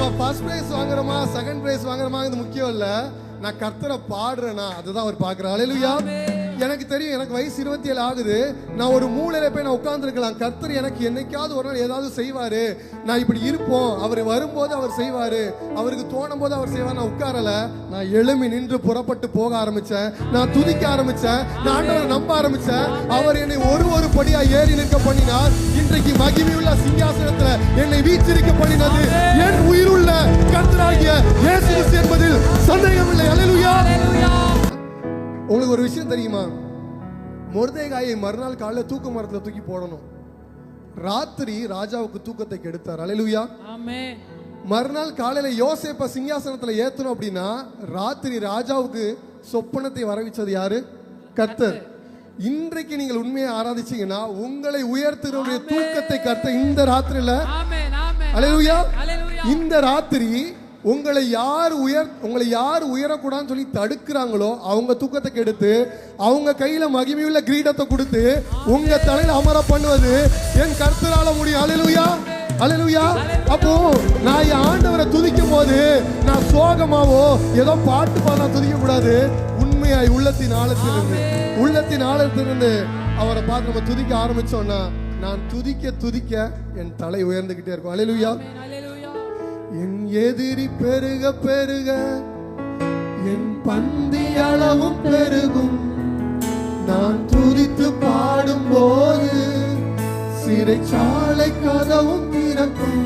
நம்ம first prize வாங்குறோமா second prize வாங்குறோமா இது முக்கியம் இல்ல. நான் கர்த்தரை பாடுறேனா அதுதான் அவர் பார்க்கிறார். ஹல்லேலூயா. எனக்கு தெரியும், எனக்கு வயசு 27 ஆகுது. நான் ஒரு மூலையில போய் நான் உட்கார்ந்துருக்கலாம். கர்த்தர் எனக்கு என்னைக்காவது ஒரு நாள் ஏதாவது செய்வாரு, நான் இப்படி இருப்போம், அவர் வரும்போது அவர் செய்வாரு, அவருக்கு தோணும் போது அவர் செய்வார். நான் உட்காரல, நான் எழும்பி நின்று புறப்பட்டு போக ஆரம்பிச்சேன். நான் துதிக்க ஆரம்பிச்சேன். நான் ஆண்டவரை நம்ப ஆரம்பிச்சேன். அவர் என்னை ஒரு படியா ஏறி நிற்க பண்ணினார். இன்றைக்கு மகிமையுள்ள சிங்காசனத்துல என்னை வீற்றிருக்க பண்ணினது என் உயிருள்ள கர்த்தராகிய இயேசு கிறிஸ்து என்பதில் சந்தேகமில்லை. ஹல்லேலூயா. உங்களுக்கு ஒரு விஷயம் தெரியுமா? மொர்தெகாயை மறுநாள் காலையில தூக்க மரத்துல தூக்கி போடணும். ராத்திரி ராஜாவுக்கு தூக்கத்தை கெடுத்தார். ஹல்லேலூயா. ஆமென். மறுநாள் காலையில யோசேப்ப சிங்காசனத்துல ஏத்தணும் அப்படின்னா ராத்திரி ராஜாவுக்கு சொப்பனத்தை வரவிச்சது யாரு? கர்த்தர். இன்றைக்கு நீங்கள் உண்மையை ஆராதிச்சீங்கன்னா உங்களை உயர்த்துறவருடைய தூக்கத்தை கர்த்தர் இந்த ராத்திரியில, ஹல்லேலூயா, இந்த ராத்திரி உங்களை யார் உயரக்கூடாதுன்னு சொல்லி தடுக்கிறாங்களோ அவங்க தூக்கத்தை கெடுத்து அவங்க கையில மகிமையுள்ள கிரீடத்தை கொடுத்து உங்க தலையில அமர பண்ணுவது என் கர்த்தரால முடியும். ஹல்லேலூயா, ஹல்லேலூயா. அப்போ நான் என் ஆண்டவரை துதிக்கும் போது நான் சோகமாவோ ஏதோ பாட்டு பாட துதிக்க கூடாது. உண்மையாய் உள்ளத்தின் ஆழத்திலிருந்து அவரை பார்த்து நம்ம துதிக்க ஆரம்பிச்சோம்னா நான் துதிக்க என் தலை உயர்ந்துகிட்டே இருக்கும். ஹல்லேலூயா. என் எதிரி பெருக பெருக என் பந்தி அளவும் பெருகும். நான் துதித்து பாடும் போது சிறைச்சாலை கதவும் திறக்கும்.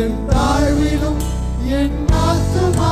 என் தாழ்விலும் என் ஆத்துமா